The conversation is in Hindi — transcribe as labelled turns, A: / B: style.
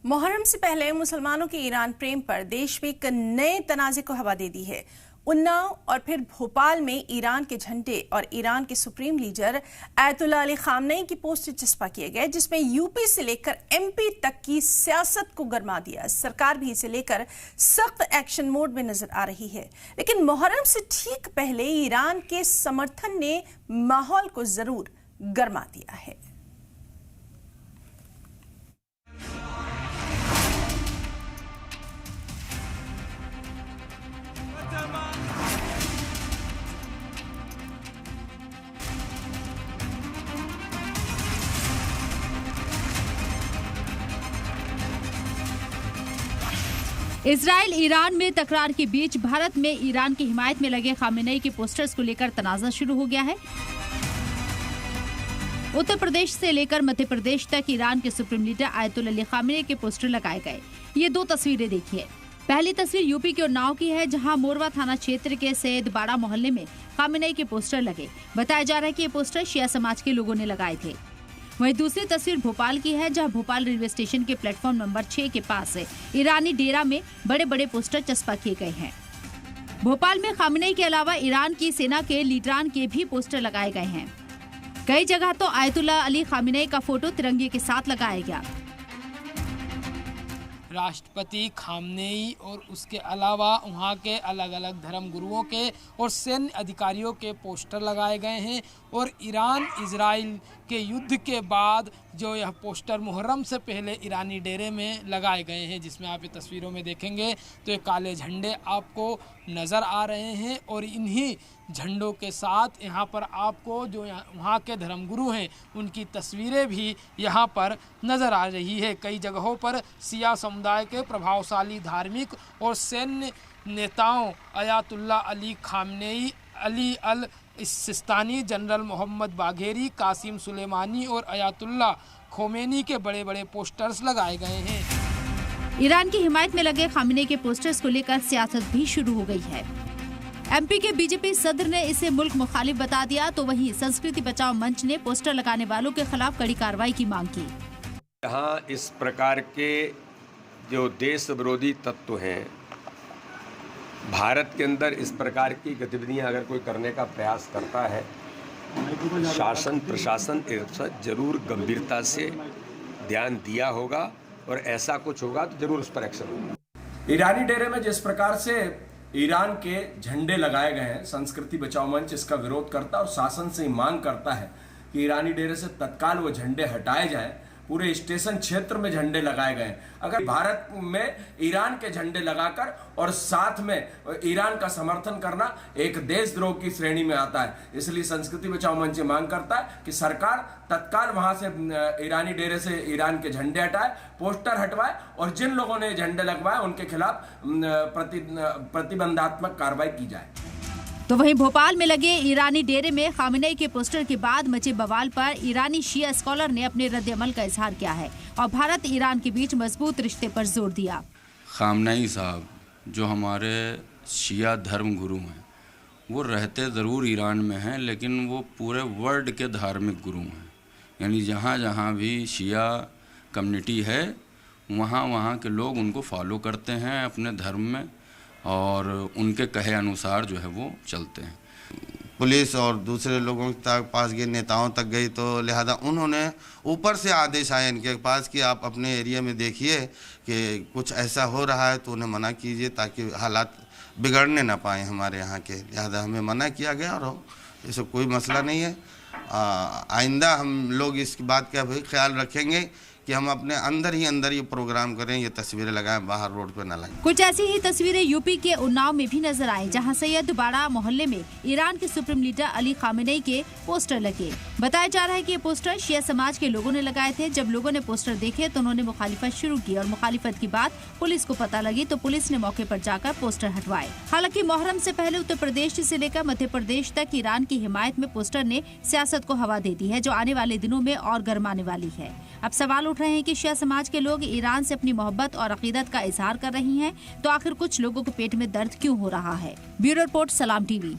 A: मुहर्रम से पहले मुसलमानों के ईरान प्रेम पर देश में एक नए तनाज़े को हवा दे दी है। उन्नाव और फिर भोपाल में ईरान के झंडे और ईरान के supreme leader Ayatollah Ali Khamenei की पोस्टर चस्पा किए गए, जिसमें यूपी से लेकर एमपी तक की सियासत को गरमा दिया। सरकार भी इसे लेकर सख्त एक्शन मोड में नजर आ रही है, लेकिन मुहर्रम से ठीक पहले ईरान के समर्थन ने माहौल को जरूर गरमा दिया है।
B: इजराइल ईरान में तकरार के बीच भारत में ईरान की हिमायत में लगे खामेनेई के पोस्टर्स को लेकर तनाज़ा शुरू हो गया है। उत्तर प्रदेश से लेकर मध्य प्रदेश तक ईरान के supreme leader Ayatollah Ali Khamenei के पोस्टर लगाए गए। ये दो तस्वीरें देखिए। पहली तस्वीर यूपी के उन्नाव की है, जहां मोरवा थाना क्षेत्र के सैयदबाड़ा मोहल्ले में खामेनेई के पोस्टर लगे। बताया जा रहा है कि ये पोस्टर शिया समाज के लोगों ने लगाए थे। वहीं दूसरी तस्वीर भोपाल की है, जहां भोपाल रेलवे स्टेशन के प्लेटफॉर्म नंबर 6 के पास ईरानी डेरा में बड़े बड़े पोस्टर चस्पा किए गए हैं। भोपाल में खामेनेई के अलावा ईरान की सेना के लीडरान के भी पोस्टर लगाए गए हैं। कई जगह तो आयतुल्लाह अली खामेनेई का फोटो तिरंगे के साथ लगाया गया।
C: राष्ट्रपति खामनेई और उसके अलावा वहाँ के अलग अलग धर्म गुरुओं के और सैन्य अधिकारियों के पोस्टर लगाए गए हैं। और ईरान इजराइल के युद्ध के बाद जो यह पोस्टर मुहर्रम से पहले ईरानी डेरे में लगाए गए हैं, जिसमें आप ये तस्वीरों में देखेंगे तो ये काले झंडे आपको नज़र आ रहे हैं। और इन्हीं झंडों के साथ यहाँ पर आपको जो वहाँ के धर्मगुरु हैं उनकी तस्वीरें भी यहाँ पर नज़र आ रही है। कई जगहों पर सिया समुदाय के प्रभावशाली धार्मिक और सैन्य नेताओं Ayatollah Ali Khamenei, Ali al Sistani, general Mohammad Bagheri, Qasem Soleimani और आयतुल्लाह खोमेनी के बड़े बड़े पोस्टर्स लगाए गए हैं।
B: ईरान की हिमायत में लगे खामेनेई के पोस्टर्स को लेकर सियासत भी शुरू हो गई है। एमपी के बीजेपी सदर ने इसे मुल्क मुखालिफ बता दिया, तो वहीं संस्कृति बचाओ मंच ने पोस्टर लगाने वालों के खिलाफ कड़ी कार्रवाई की मांग की।
D: यहाँ इस प्रकार के जो देश विरोधी तत्व हैं, भारत के अंदर इस प्रकार की गतिविधियां अगर कोई करने का प्रयास करता है, शासन प्रशासन जरूर गंभीरता से ध्यान दिया होगा और ऐसा कुछ होगा तो जरूर उस पर एक्शन होगा।
E: ईरानी डेरे में जिस प्रकार से ईरान के झंडे लगाए गए हैं, संस्कृति बचाओ मंच इसका विरोध करता है और शासन से मांग करता है कि ईरानी डेरे से तत्काल वो झंडे हटाए जाएं। पूरे स्टेशन क्षेत्र में झंडे लगाए गए। अगर भारत में ईरान के झंडे लगाकर और साथ में ईरान का समर्थन करना एक देशद्रोह की श्रेणी में आता है। इसलिए संस्कृति बचाओ मंच मांग करता है कि सरकार तत्काल वहां से ईरानी डेरे से ईरान के झंडे हटाए, पोस्टर हटवाए और जिन लोगों ने झंडे लगवाए उनके खिलाफ प्रतिबंधात्मक कार्रवाई की जाए।
B: तो वहीं भोपाल में लगे ईरानी डेरे में खामेनेई के पोस्टर के बाद मचे बवाल पर ईरानी शिया स्कॉलर ने अपने रद्द-ए-अमल का इजहार किया है और भारत ईरान के बीच मजबूत रिश्ते पर जोर दिया।
F: खामेनेई साहब जो हमारे शिया धर्म गुरु हैं, वो रहते ज़रूर ईरान में हैं, लेकिन वो पूरे वर्ल्ड के धार्मिक गुरु हैं। यानी जहाँ जहाँ भी शिया कम्युनिटी है वहाँ के लोग उनको फॉलो करते हैं अपने धर्म में और उनके कहे अनुसार जो है वो चलते हैं।
G: पुलिस और दूसरे लोगों तक पास गए, नेताओं तक गई, तो लिहाजा उन्होंने ऊपर से आदेश आए इनके पास कि आप अपने एरिया में देखिए कि कुछ ऐसा हो रहा है तो उन्हें मना कीजिए ताकि हालात बिगड़ने ना पाए हमारे यहाँ के। लिहाजा हमें मना किया गया और ये सब कोई मसला नहीं है। आइंदा हम लोग इस बात का भी ख्याल रखेंगे कि हम अपने अंदर ही ये प्रोग्राम करें, ये तस्वीरें लगाएं, बाहर रोड पे न लगाएं।
B: कुछ ऐसी ही तस्वीरें यूपी के उन्नाव में भी नजर आई, जहां सैयदबाड़ा मोहल्ले में ईरान के सुप्रीम लीडर अली खामेनेई के पोस्टर लगे। बताया जा रहा है कि ये पोस्टर शिया समाज के लोगों ने लगाए थे। जब लोगों ने पोस्टर देखे तो उन्होंने मुखालिफत शुरू की और मुखालिफत की बात पुलिस को पता लगी तो पुलिस ने मौके पर जाकर पोस्टर हटवाए। हालांकि मुहर्रम से पहले उत्तर प्रदेश से लेकर मध्य प्रदेश तक ईरान की हिमायत में पोस्टर ने सियासत को हवा दे दी है, जो आने वाले दिनों में और गर्माने वाली है। अब सवाल उठ रहे हैं कि शिया समाज के लोग ईरान से अपनी मोहब्बत और अकीदत का इजहार कर रही हैं, तो आखिर कुछ लोगों के पेट में दर्द क्यों हो रहा है। ब्यूरो रिपोर्ट, सलाम टीवी।